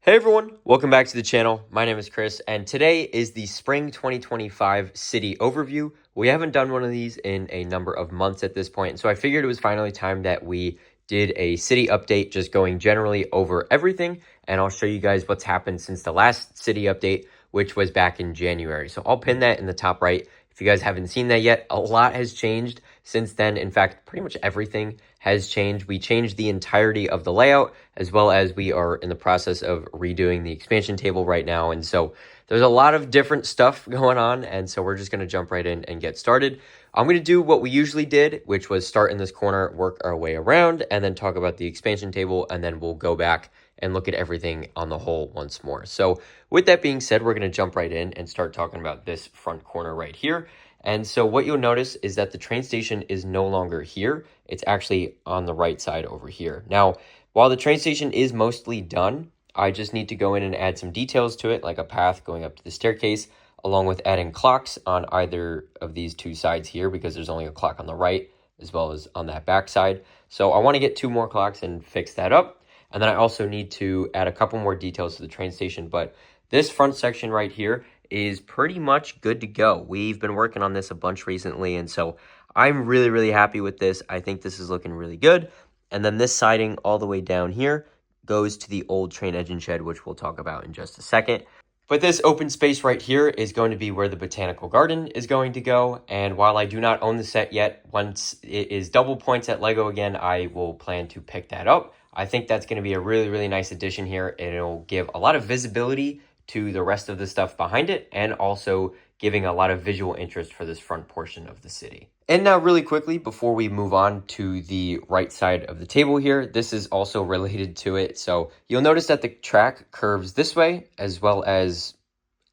Hey everyone, welcome back to the channel. My name is Chris, and today is the Spring 2025 City Overview. We haven't done one of these in a number of months at this point, so I figured it was finally time that we did a city update, just going generally over everything, and I'll show you guys what's happened since the last city update, which was back in January. So I'll pin that in the top right. If you guys haven't seen that yet, a lot has changed since then. In fact, pretty much everything has changed. We changed the entirety of the layout, as well as we are in the process of redoing the expansion table right now. And so there's a lot of different stuff going on. And so we're just going to jump right in and get started. I'm going to do what we usually did, which was start in this corner, work our way around, and then talk about the expansion table. And then we'll go back and look at everything on the whole once more. So with that being said, we're going to jump right in and start talking about this front corner right here. And so what you'll notice is that the train station is no longer here. It's actually on the right side over here. Now, while the train station is mostly done, I just need to go in and add some details to it, like a path going up to the staircase, along with adding clocks on either of these two sides here, because there's only a clock on the right as well as on that back side. So I want to get two more clocks and fix that up. And then I also need to add a couple more details to the train station. But this front section right here is pretty much good to go. We've been working on this a bunch recently, and so I'm really happy with this. I think this is looking really good. And then this siding all the way down here goes to the old train engine shed, which we'll talk about in just a second. But this open space right here is going to be where the botanical garden is going to go. And while I do not own the set yet, once it is double points at Lego again, I will plan to pick that up. I think that's going to be a really nice addition here. It'll give a lot of visibility to the rest of the stuff behind it, and also giving a lot of visual interest for this front portion of the city. And now really quickly, before we move on to the right side of the table here, this is also related to it. So you'll notice that the track curves this way, as well as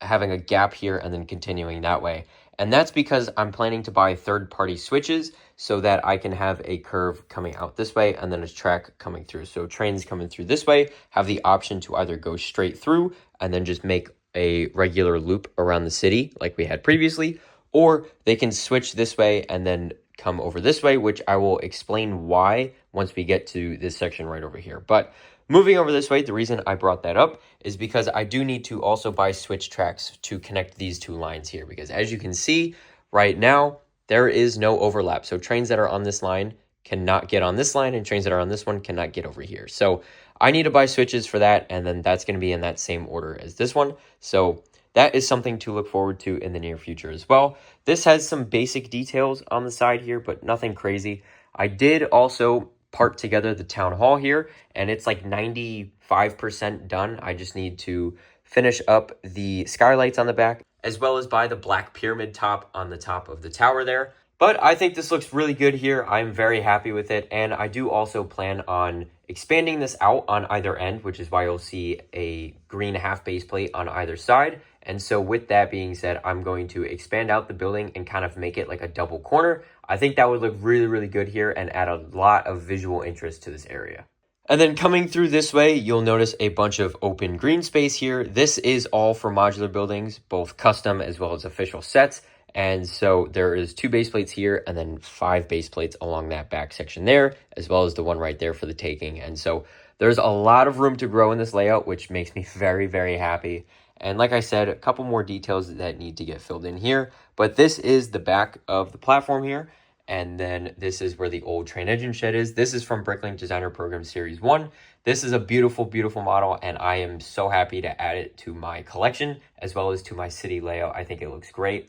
having a gap here and then continuing that way. And that's because I'm planning to buy third-party switches so that I can have a curve coming out this way and then a track coming through. So trains coming through this way have the option to either go straight through and then just make a regular loop around the city like we had previously, or they can switch this way and then come over this way, which I will explain why once we get to this section right over here. But moving over this way, the reason I brought that up is because I do need to also buy switch tracks to connect these two lines here, because as you can see right now, there is no overlap. So trains that are on this line cannot get on this line, and trains that are on this one cannot get over here. So I need to buy switches for that, and then that's going to be in that same order as this one. So that is something to look forward to in the near future as well. This has some basic details on the side here, but nothing crazy. I did also part together the town hall here, and it's like 95% done. I just need to finish up the skylights on the back, as well as buy the black pyramid top on the top of the tower there. But I think this looks really good here. I'm very happy with it, and I do also plan on expanding this out on either end, which is why you'll see a green half base plate on either side. And so with that being said, I'm going to expand out the building and kind of make it like a double corner. I think that would look really good here and add a lot of visual interest to this area. And then coming through this way, you'll notice a bunch of open green space here. This is all for modular buildings, both custom as well as official sets. And so there is 2 base plates here and then 5 base plates along that back section there, as well as the one right there for the taking. And so there's a lot of room to grow in this layout, which makes me very happy. And like I said, a couple more details that need to get filled in here. But this is the back of the platform here. And then this is where the old train engine shed is. This is from Bricklink Designer Program Series 1. This is a beautiful model, and I am so happy to add it to my collection, as well as to my city layout. I think it looks great.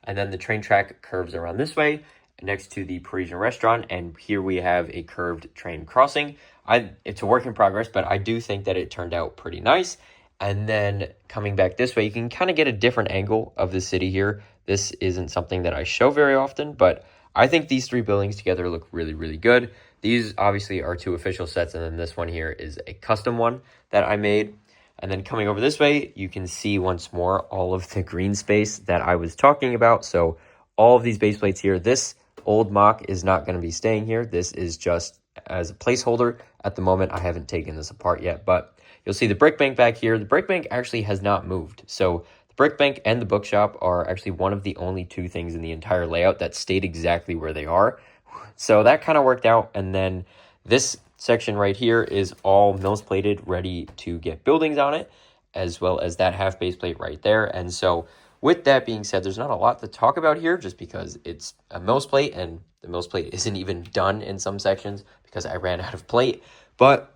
And then the train track curves around this way next to the Parisian restaurant. And here we have a curved train crossing. It's a work in progress, but I do think that it turned out pretty nice. And then coming back this way, you can kind of get a different angle of the city here. This isn't something that I show very often, but I think these 3 buildings together look really good. These obviously are 2 official sets, and then this one here is a custom one that I made. And then coming over this way, you can see once more all of the green space that I was talking about. So all of these base plates here, this old mock is not going to be staying here. This is just as a placeholder. At the moment, I haven't taken this apart yet, but you'll see the brick bank back here. The brick bank actually has not moved. So the brick bank and the bookshop are actually one of the only 2 things in the entire layout that stayed exactly where they are. So that kind of worked out. And then this section right here is all mills plated, ready to get buildings on it, as well as that half base plate right there. And so with that being said, there's not a lot to talk about here just because it's a mills plate and the mills plate isn't even done in some sections because I ran out of plate. But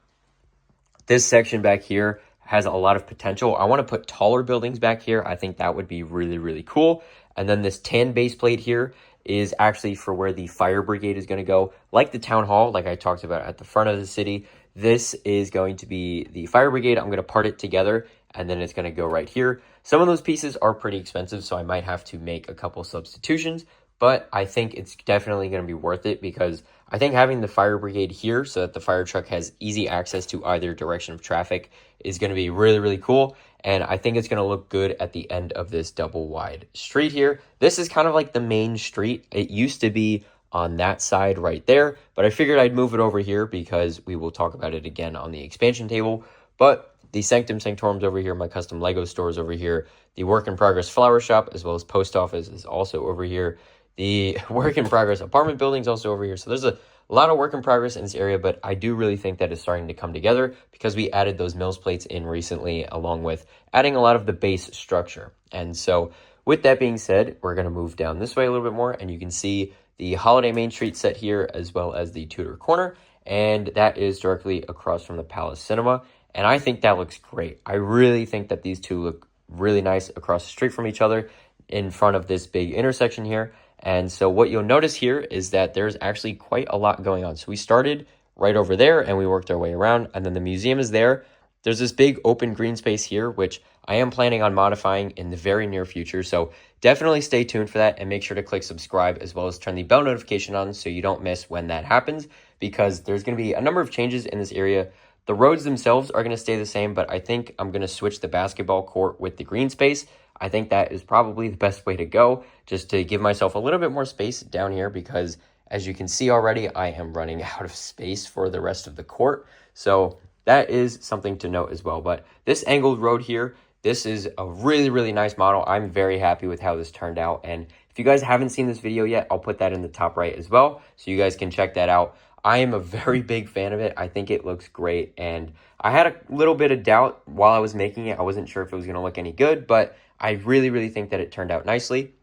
this section back here has a lot of potential. I want to put taller buildings back here. I think that would be really, really cool. And then this tan base plate here is actually for where the fire brigade is going to go. Like the town hall, like I talked about at the front of the city, this is going to be the fire brigade. I'm going to part it together and then it's going to go right here. Some of those pieces are pretty expensive, so I might have to make a couple substitutions, but I think it's definitely going to be worth it because I think having the fire brigade here so that the fire truck has easy access to either direction of traffic is going to be really, really cool. And I think it's going to look good at the end of this double wide street here. This is kind of like the main street. It used to be on that side right there, but I figured I'd move it over here because we will talk about it again on the expansion table. But the Sanctum Sanctorum's over here, my custom Lego stores over here, the work in progress flower shop, as well as post office is also over here. The work in progress apartment building is also over here. So there's a lot of work in progress in this area, but I do really think that it's starting to come together because we added those mills plates in recently, along with adding a lot of the base structure. And so with that being said, we're going to move down this way a little bit more, and you can see the Holiday Main Street set here, as well as the Tudor Corner, and that is directly across from the Palace Cinema. And I think that looks great. I really think that these two look really nice across the street from each other in front of this big intersection here. And so what you'll notice here is that there's actually quite a lot going on. So we started right over there and we worked our way around, and then the museum is there. There's this big open green space here, which I am planning on modifying in the very near future. So definitely stay tuned for that and make sure to click subscribe as well as turn the bell notification on so you don't miss when that happens, because there's going to be a number of changes in this area. The roads themselves are going to stay the same, but I think I'm going to switch the basketball court with the green space. I think that is probably the best way to go, just to give myself a little bit more space down here, because as you can see already, I am running out of space for the rest of the court. So that is something to note as well. But this angled road here, this is a really, really nice model. I'm very happy with how this turned out. And if you guys haven't seen this video yet, I'll put that in the top right as well, so you guys can check that out. I am a very big fan of it. I think it looks great. And I had a little bit of doubt while I was making it. I wasn't sure if it was going to look any good, but I really, really think that it turned out nicely.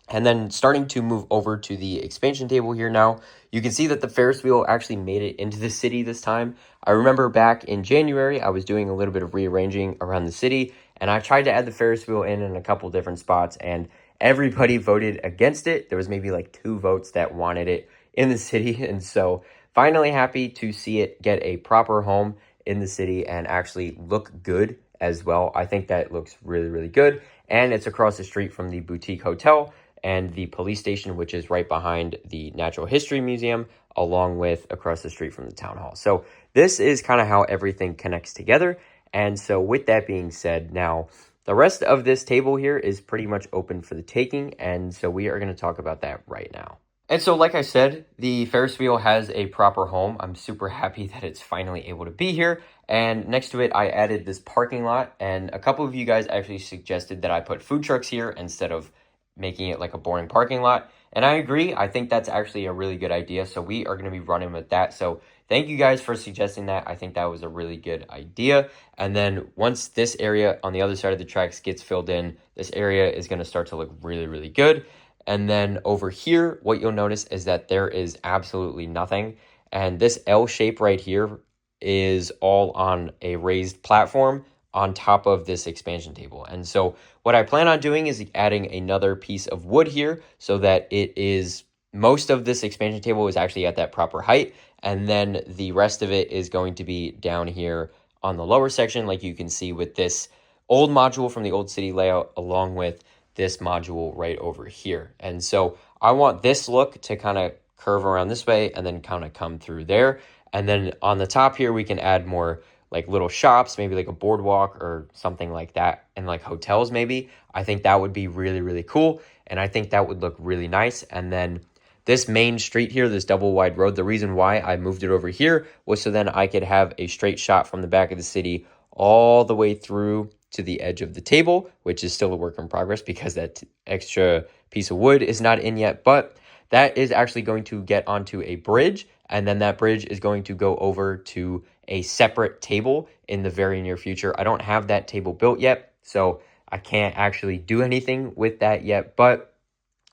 And then starting to move over to the expansion table here now, you can see that the Ferris wheel actually made it into the city this time. I remember back in January, I was doing a little bit of rearranging around the city, and I tried to add the Ferris wheel in a couple different spots, and everybody voted against it. There was maybe like 2 votes that wanted it in the city, and so finally happy to see it get a proper home in the city and actually look good as well. I think that looks really, really good, and it's across the street from the Boutique Hotel and the police station, which is right behind the Natural History Museum, along with across the street from the town hall. So this is kind of how everything connects together. And so with that being said, now the rest of this table here is pretty much open for the taking, and so we are going to talk about that right now. And so, like I said, the Ferris wheel has a proper home. I'm super happy that it's finally able to be here. And next to it, I added this parking lot. And a couple of you guys actually suggested that I put food trucks here instead of making it like a boring parking lot. And I agree. I think that's actually a really good idea. So we are going to be running with that. So thank you guys for suggesting that. I think that was a really good idea. And then once this area on the other side of the tracks gets filled in, this area is going to start to look really, really good. And then over here, what you'll notice is that there is absolutely nothing. And this L shape right here is all on a raised platform on top of this expansion table. And so what I plan on doing is adding another piece of wood here so that it is, most of this expansion table is actually at that proper height. And then the rest of it is going to be down here on the lower section, like you can see with this old module from the old city layout, along with this module right over here. And so I want this look to kind of curve around this way and then kind of come through there. And then on the top here, we can add more like little shops, maybe like a boardwalk or something like that, and like hotels maybe. I think that would be really, really cool. And I think that would look really nice. And then this main street here, this double wide road, the reason why I moved it over here was so then I could have a straight shot from the back of the city all the way through to the edge of the table, which is still a work in progress because that extra piece of wood is not in yet, but that is actually going to get onto a bridge, and then that bridge is going to go over to a separate table in the very near future. I don't have that table built yet, so I can't actually do anything with that yet, but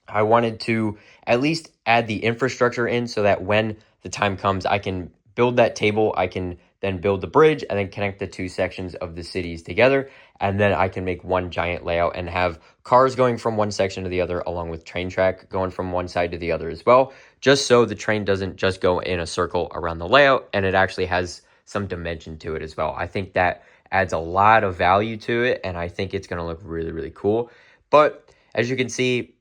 I wanted to at least add the infrastructure in so that when the time comes, I can build that table, I can then build the bridge and then connect the two sections of the cities together. And then I can make one giant layout and have cars going from one section to the other, along with train track going from one side to the other as well, just so the train doesn't just go in a circle around the layout and it actually has some dimension to it as well. I think that adds a lot of value to it, and I think it's going to look really, really cool. But as you can see,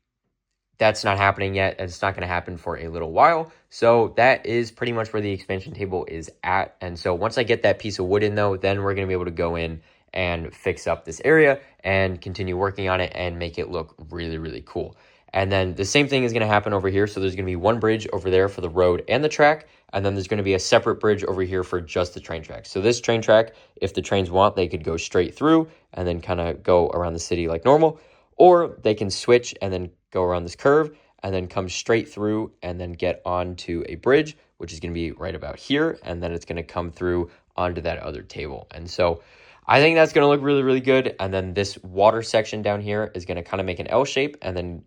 that's not happening yet, and it's not going to happen for a little while. So that is pretty much where the expansion table is at. And so once I get that piece of wood in though, then we're going to be able to go in and fix up this area and continue working on it and make it look really, really cool. And then the same thing is going to happen over here. So there's going to be one bridge over there for the road and the track. And then there's going to be a separate bridge over here for just the train track. So this train track, if the trains want, they could go straight through and then kind of go around the city like normal. Or they can switch and then go around this curve and then come straight through and then get onto a bridge, which is going to be right about here. And then it's going to come through onto that other table. And so I think that's going to look really, really good. And then this water section down here is going to kind of make an L shape and then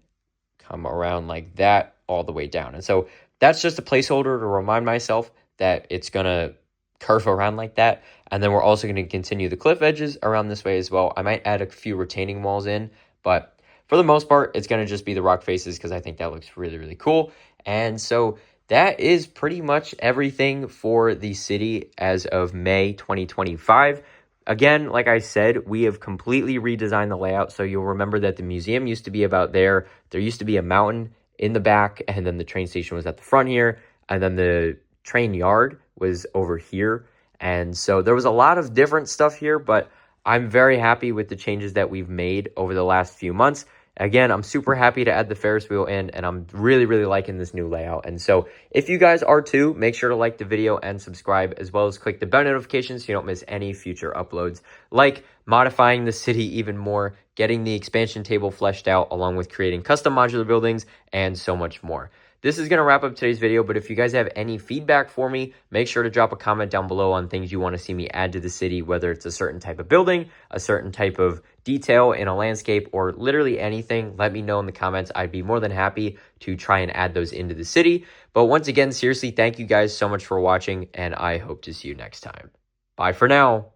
come around like that all the way down. And so that's just a placeholder to remind myself that it's going to curve around like that. And then we're also going to continue the cliff edges around this way as well. I might add a few retaining walls in, but for the most part, it's going to just be the rock faces because I think that looks really, really cool. And so that is pretty much everything for the city as of May 2025. Again, like I said, we have completely redesigned the layout. So you'll remember that the museum used to be about there. There used to be a mountain in the back, and then the train station was at the front here. And then the train yard was over here. And so there was a lot of different stuff here, but I'm very happy with the changes that we've made over the last few months. Again, I'm super happy to add the Ferris wheel in, and I'm really, really liking this new layout. And so if you guys are too, make sure to like the video and subscribe, as well as click the bell notification so you don't miss any future uploads, like modifying the city even more, getting the expansion table fleshed out, along with creating custom modular buildings, and so much more. This is going to wrap up today's video, but if you guys have any feedback for me, make sure to drop a comment down below on things you want to see me add to the city, whether it's a certain type of building, a certain type of detail in a landscape, or literally anything. Let me know in the comments. I'd be more than happy to try and add those into the city. But once again, seriously, thank you guys so much for watching, and I hope to see you next time. Bye for now.